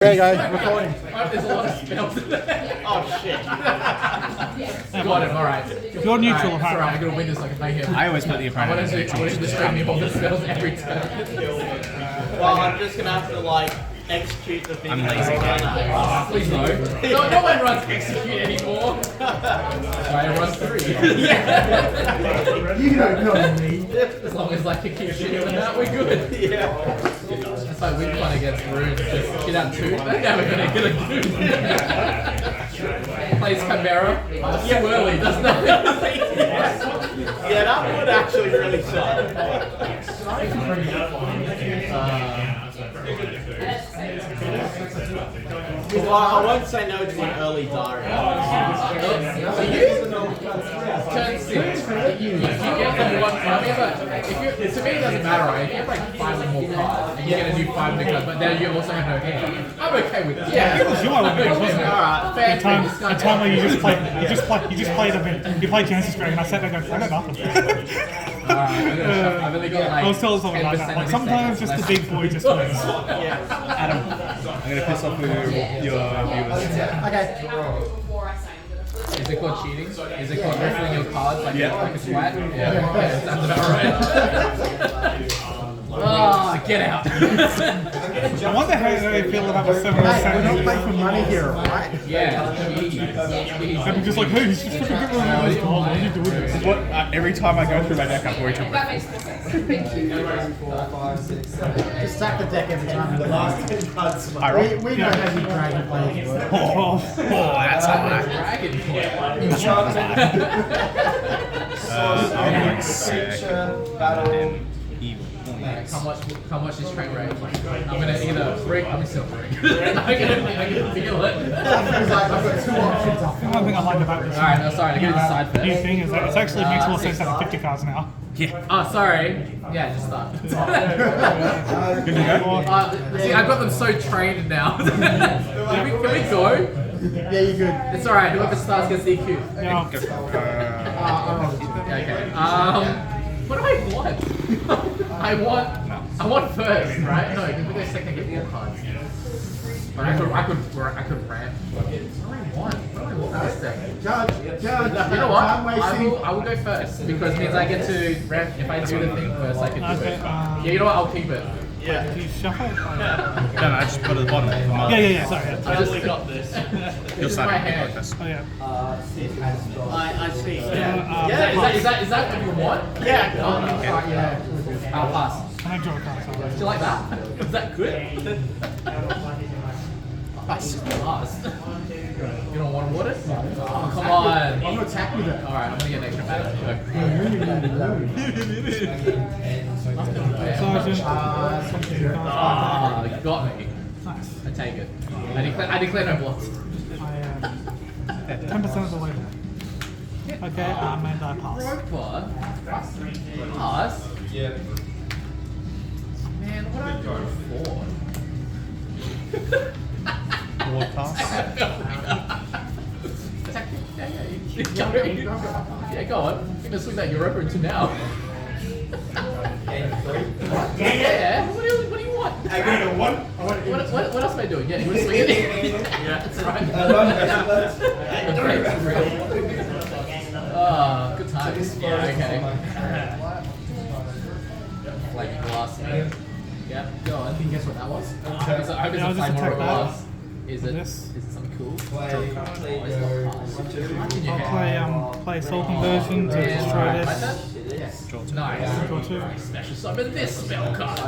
There you go, recording. There's a lot of spells today. Oh shit. Got him, alright. You're neutral, Alright, sorry, I'm gonna win this so I can make him. I always put the opponent I as want neutral. to distract me all the spells every turn. Well, I'm just gonna have to like execute the thing. I'm lazy. Please no. No one runs execute anymore. I run 3. You don't know me. As long as I can keep shitting them out, we're good. Yeah. That's like win one against Rune. Just shit out 2. They're never gonna get a 2. Plays Chimera. Too early, does nothing. Yeah, that would actually really suck. Well, I won't say no to an early diary. Turn 6. You get them one. To me, it doesn't matter. Right? If you have like 5 or more cards, and you get a new 5 new cards, but then you also have no hand. I'm okay with that. Yeah, It was your one, wasn't it? Alright. Fair The time where you just played a bit. You played Genesis Dragon, and I sat there going, I got nothing. I've only got like I was told something like that. 10% Like, of sometimes these just the seconds big boy just wins. Adam, I'm gonna piss off your viewers. Okay. Is it called cheating? Is it called riffling your cards like, Yeah. like a twat? Yeah, sounds about right. Oh, get out. I wonder how they feel about the 7 Hey, we're not playing for money here, alright? Yeah, jeez. I'm just like, hey, he's just fucking getting rid of this card. What are you doing? What? Every time I go through my deck, I'm going to That makes more sense. Thank you. Just stack the deck every time you last. I roll. We know how you dragon players work. Oh, That's hard. Dragon play. I'm going sick. And evil. How much is train rate? I'm gonna either break. I'm still break. I'm gonna feel it. I've got 2 options up. one thing I like about this Alright, no, sorry, I gotta decide new first. thing is that it actually makes more sense having 50 cards now. Yeah. Oh, sorry. Yeah, just start. Good to go? See, I've got them so trained now. Can we go? Yeah, you're good. It's alright, whoever starts gets DQ. Yeah. Okay. What do I want? I want first, right? No, if we go second, get more cards. But I could ramp. What do I want? What do I want first then? Judge, You know what? time wasting. I will go first because it means I get to ramp. If I do the thing first, I can do Okay, it. Yeah, you know what? I'll keep it. Yeah. Do you shuffle? No, I just put it at the bottom. Yeah, sorry. I totally got this. This is my hand. Oh, yeah. I see. Is that what you want? Yeah. Yeah. I'll pass. I draw a card. Do you like that? Is that good? Pass. You don't want to water? Oh, come on. I'm gonna attack with it. Alright, I'm gonna get an extra mana. Ah, you got me. Nice. I take it. I declare no blocks. I 10% of the way there. Okay, and I pass. Roper. Pass. Man, what am I doing for? Yeah, go on. You can swing that Europa into now. Yeah. What do you want? What else am I doing? Yeah, you want to swing it? Yeah, that's right. Oh, good times. Yeah, okay. Like glass. Yeah, go on. Can you guess what that was? I hope it's I'll a just Primordial attack that. glass. Is it This. something cool? I'll play Soul Conversion to destroy this. Nice. Draw 2. Special summon this spell card.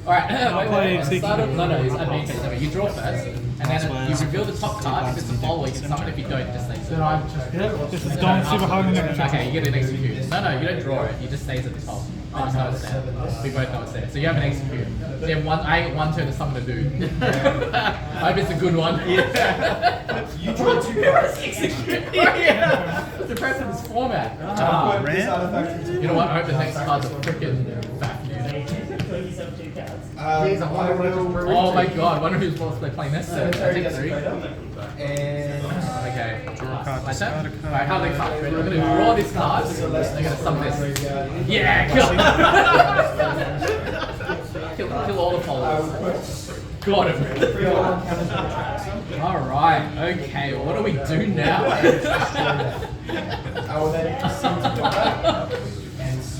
Alright, no, it's advantage. You draw first, and then you reveal the top card. If it's a follow, you can summon. If you don't, it just stays there. Yep, this is Dawn Super Home and Okay, you get an execute. No, you don't draw it. It just stays at the top. I just know it's there. We both know it's there. So you have an execute. So you have I get one turn to summon a dude. I hope it's a good one. Yeah. You draw 2 cards. Execute. Yeah. It's the purpose of this format. Ram? You know what? I hope the next card's a freaking fat dude. Oh my god, wonder who's supposed to play this set. I take 3. Okay. Draw a card, My discard a turn? card. Alright, how are they cards? Ready? I'm gonna draw this card. I'm gonna summon this. Yeah, kill kill all the followers. Got him. Alright, okay, what do we do now?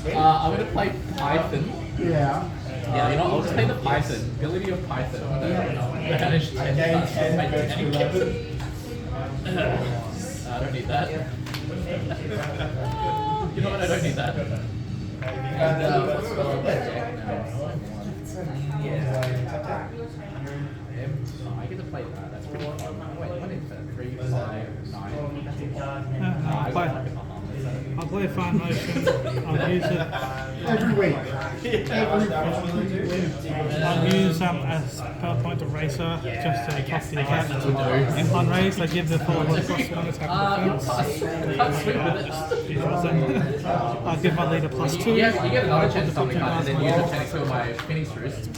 I'm gonna play Python. Yeah. Yeah, you know, I'll just play the Python. Ability of Python. I'm gonna banish 10 cards from my deck. I don't need that. You know what? I don't need that. And what's the deck now? Oh, I get to play that. That's pretty fun. Wait, what is that? 3, 5, 9. I'll play Fine Motion. I'll use it. Every week. I'll use a spell point eraser just to top the effect. In fun race, I give the follower plus 1 attack defense. I'll give my leader plus 2. Yeah, you get another chance to something card and then use a chance to kill my Phoenix Roost.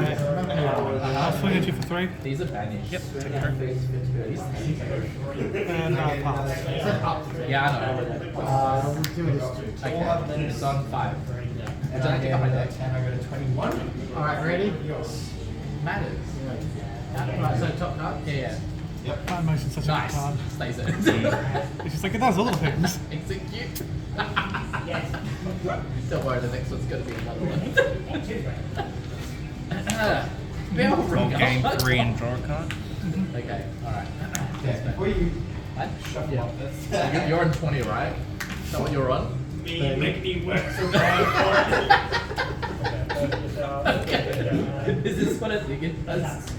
I'll swing at you for 3. These are banished. Yep. And I'll pass. Yeah, I know. We'll do this too. Okay, it's on 5. Would you like to cut my deck? Alright, ready? Matters. Right, so top card? Yeah. Fine Motion's such a good Nice. card. Stays it. It's just like it does all the things. Execute. Don't worry, the next one's going to be another one. Roll game 3 and draw a card. Okay, alright. Before you What? Yeah. You're on 20, right? Is that what you're on? You make me work so hard Okay. Is this what I think it does?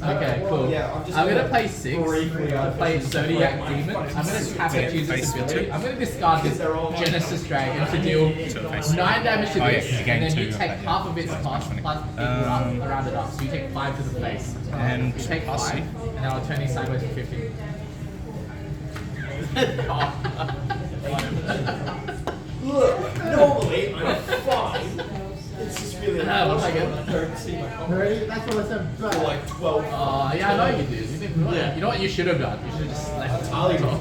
Okay, cool. I'm gonna play 6. Play Zodiac Demon. I'm gonna tap it to use this ability. I'm gonna discard this Genesis Dragon to deal 9 damage to this, and then you take half of its cost plus round it up. So you take 5 to the face. And You take 5, and then I'll turn these sideways to 50. Look, normally I'm fine. It's just really What am I getting? ready? That's what I said. Right. like 12. Yeah, I know you do. You know what you should have done? You should have just left it on top.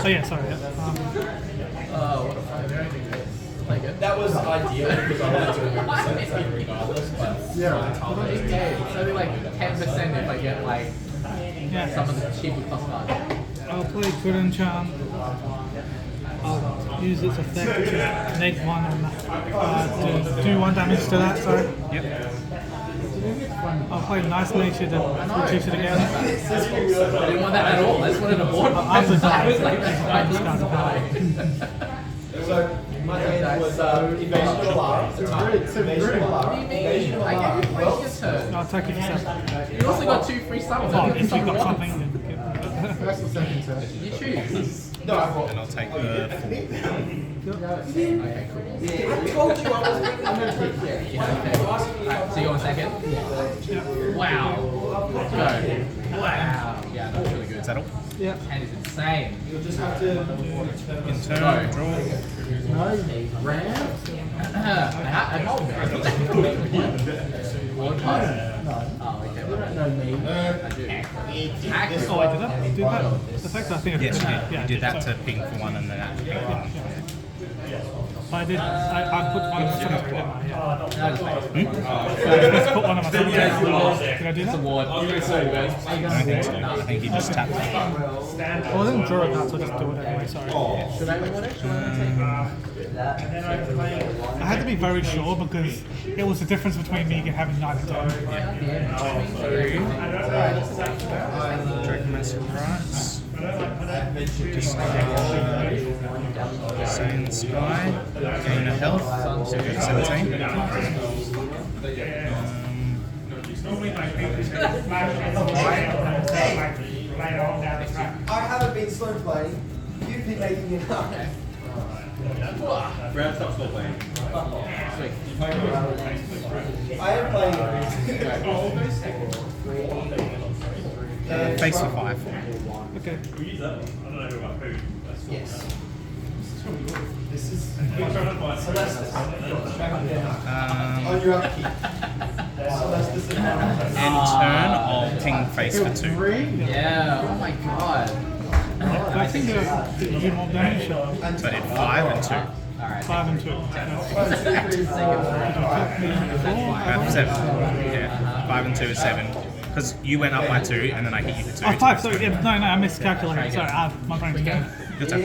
Oh yeah, sorry. What a fun anything. Like it. That was ideal because I wanted to remember regardless, but Yeah. This game, it's only like 10% if I get like Yeah. some of the cheaper cost cards. I'll play Good Enchant. I'll use its effect to neg 1 and do 1 damage to that, sorry. Yep. I'll play Nice Nature to reduce it again. I didn't want that at all. I just wanted a board. After that, I was like, I discard the power. so my hand was evasion of alarm. Evasion of alarm. What do you mean? I gave you twice your turn. I'll attack you for 7. You also got 2 free summons. Oh, I if think you've got once. something, then First or second turn? You choose. No, I brought. And I'll take the 4. Okay, cool. I told you I was going to Yeah, okay. Alright, so you want second? Wow. Go. Wow. Yeah, that's really good. Is that all? yeah. Hand is insane. You'll just have to. In turn, draw. No, ram? I hold it. One plus? No. Oh, okay. You don't know me. I do. Accurate. Oh, I did that? Do that? The fact that I think I Yes, did. you did. Yeah, You did that so- to ping for 1 and then that to ping for 1. I did. I put 1 of my cemetery, didn't I? Yeah. That's fine. Let's put 1 of my cemetery. Did I do It's a that? ward. I don't think so. I think he just tapped it. Well, I didn't draw it now, so I'll just do it anyway, sorry. Should I reward it? Should I I had to be very sure because it was the difference between me having 9 and 10. Dragon Master Rights. Sand Sky. Gain a health. 17. I haven't been slow playing. You've been making it up. Round stop still playing. I am playing. Face for 5. Okay. Yes. This is Celestis. On your upkeep. Celestis End turn, I'll ping face for 2. 3? Yeah, oh my god. I think you do more damage. So I did 5 and 2. Alright, 5 and 2. 1, 2, 3, 4, 5. 7. Yeah. 5 and 2 is 7. Because you went up by 2 and then I hit you for 2. Oh, 5, sorry, yeah, no, I miscalculated. Sorry, my brain's going. Good time.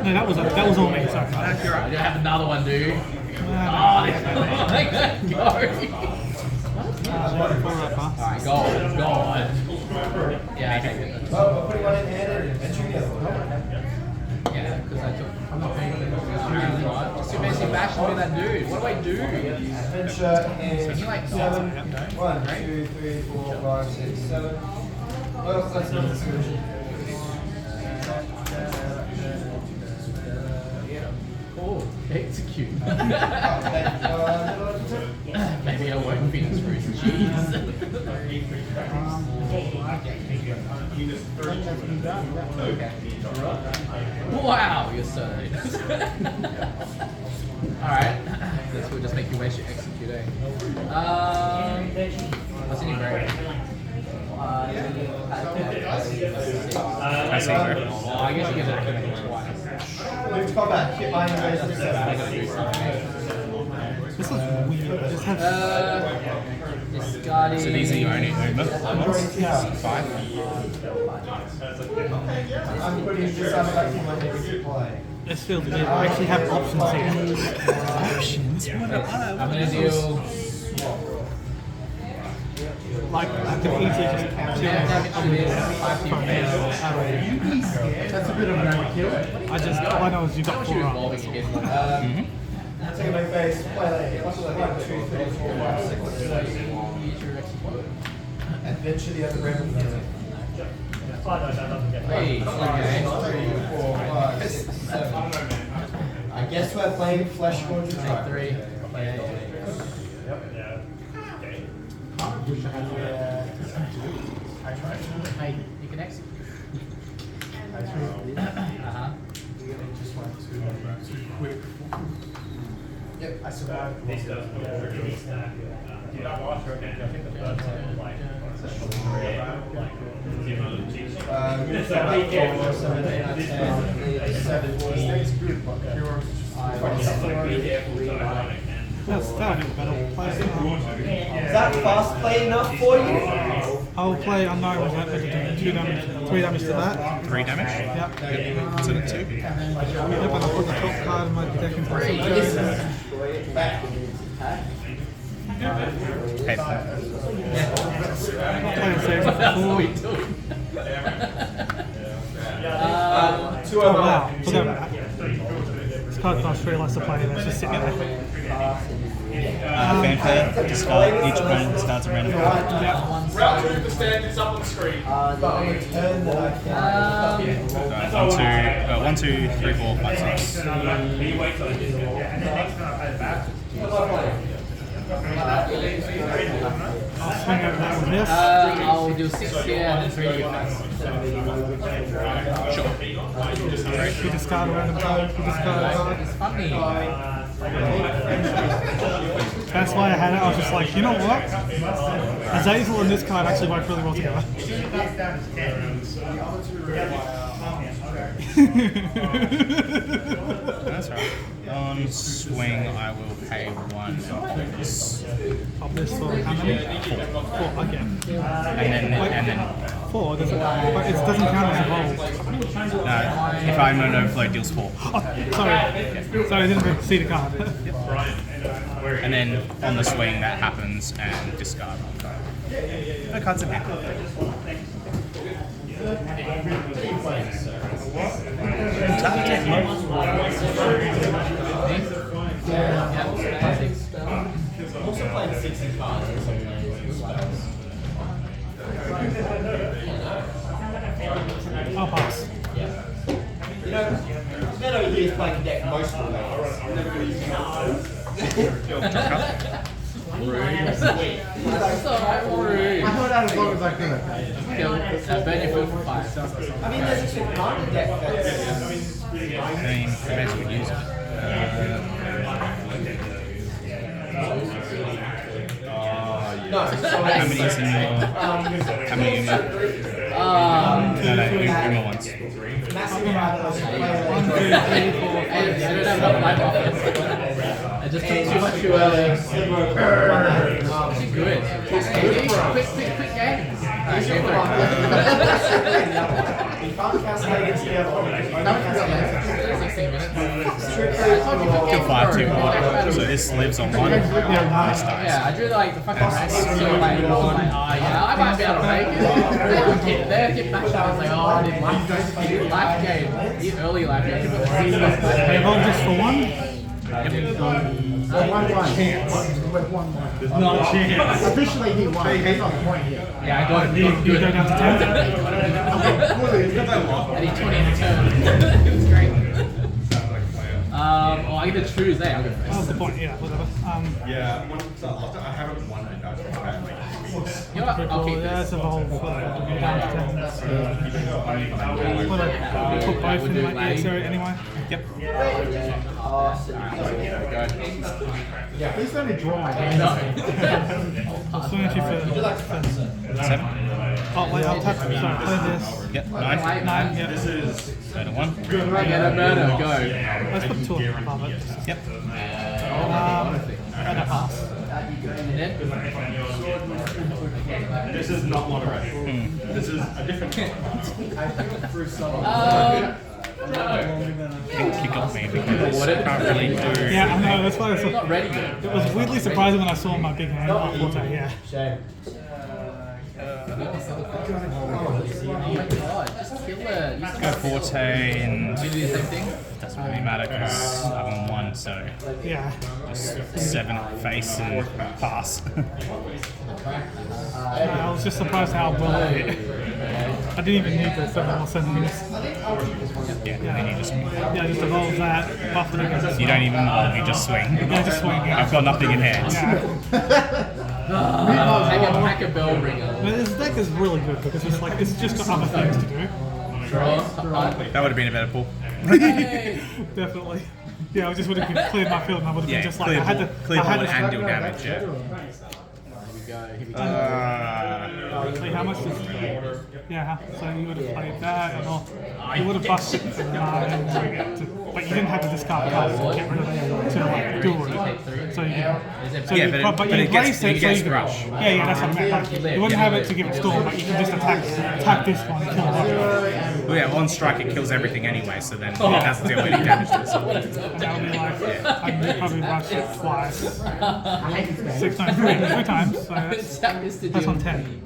No, that was all me, sorry. You're right. You have another one, dude. Oh, like that. Go. Alright, Alright, go on. Yeah, okay, good. Oh, I'm putting one in hand and shooting the other one. Yeah, because I'm not paying attention. Just too busy bashing me that dude. What do I do? Adventure and Can you like 7. 1, 2, 3, 4, 5, 6, 7. Oh, that's not the solution. Oh, execute. Okay. Maybe I won't Phoenix Rouge. Jeez. Okay. Wow, you're so nice. Alright. This will just make you waste your execute, eh? What's in your brain? I see where. Oh, I guess you get it twice. Move to combat. Hit behind the base of I 7. gotta do something. This looks weird. Just have Discarding. So these are your only movement. 5. I'm putting this out back to my next play. this feels weird. I actually have options here. Options? I'm gonna deal. Like, I could easily just Damage to this. 5 to your face. That's a bit of an overkill. I just, all I know is you've got Don't 4 you up. evolving again? Take my face. Play like 1, 2, 3, 4, 5, 6, 7. Adventure the other rebel. Hey, okay. 3, 4, 5, 6, 7. I guess we're playing Flesh Gorge Take Tribe. 3. Hey, you can execute. Uh-huh. Yep, I survived. This does did I watch her? I think the first one like Move back 4, 7, 8, 10, 17. That's better. Play, Is that fast play enough for you? I'll play Unknown Resent to do 2 damage, 3 damage to that. 3 damage? Yep. So the 2. Yep, and I'll put the top card in my deck into the Head. Play and save That's what we for 4. do. 2 Oh wow, forgot about that. This card's not sure he likes to play, that's just sitting there. Fanfare. Discard. Each opponent discards a random card. Round 2 of the stand is up on the screen. But on the turn that I can. 1, 2, 3, 4, 5, 6. Can you wait till I just get there? And then next time I play it back. I'll swing over that with this. I'll do 6 here and then 3 defense. Sure. You discard a random card, you discard a card. It's funny. That's why I had it, I was just like, you know what? Azazel and this card actually work really well together. That's right. On swing, I will pay 1 Of this for how many? 4 again. and then 4, does it? But it doesn't count as evolve. if I'm an overflow, deals 4. Oh, sorry. Sorry, I didn't see the card. And then on the swing, that happens and discard 1 card. No cards in hand. I'm also playing 60 cards. I'll pass. You know, man over here is playing a deck most of the So rude. I held out as long as I could. Kill, burn your food for 5. I mean, there's a commander deck that's... I mean, the best would use it. No, so How many is in your... How many in your... No, Uma once. Max don't have enough life offense. I just took too much too early. Actually good. Quick games. Alright, game 16 minutes. Kill 5-2 order. So this lives on 1. This dies. Yeah, I drew like the fucking race. So like, yeah, I might be able to make it. They keep matching up and say, oh, I did life game. The early life game. They rolled just for 1? There's not a chance. Officially, he won. He's on the point here. Yeah, I got it. You go down to 10? I need 20 in return. It was great. I get to choose there. I'll go That was first. the point, yeah, whatever. Yeah, I haven't won it. You know what? I'll keep Yeah, it's this. evolved for down to 10. Well, I put both in my EX area anyway. Yep. Yeah, please don't draw my hand. No. I'll swing at you for 7. Oh, wait, I'll tap. Sorry, play this. Yep. 9. 9, yeah. This is Go to 1. Get a murder. Go. Let's put 2 above it. Yep. And a pass. this is not moderation. This is a different one. He got me because I can't really do. Yeah, I know, that's why I was, Not ready yet. it was weirdly surprising when I saw my big hand off water, yeah. Oh my god, just kill it. Go Forte and Did you do the same thing? doesn't really matter because I'm on 1, so Yeah. just 7 face and pass. I was just surprised how well I hit. I didn't even need the 7 more seconds. Yeah, and you just Yeah, just evolve that, buff it against. you don't even you just swing. Yeah, just swing, yeah. I've got nothing in hand. Take a bell ringer. But this deck is really good because it's like, it's just got other things to do. Draw. That would have been a better pull. Definitely. Yeah, I just would have cleared my field and I would have Yeah, been just like, clear I had ball, to. clear I ball had to and deal damage. Yeah. Here we go. Wait, how much is yeah, so you would have played that and all. You would have busted it for 9, but you didn't have to discard cards to get rid of it, to like do it. So you can, so Yeah, you, but but it you gets- race it it so gets you can, rush. Yeah, that's what I meant. Like, you wouldn't have it to give it storm, but you can just attack this one and kill that. Well, yeah, on strike it kills everything anyway, so then it doesn't deal any damage to itself. And that would be like, I can probably rush it twice. 6 times, 3 times, so that's on 10.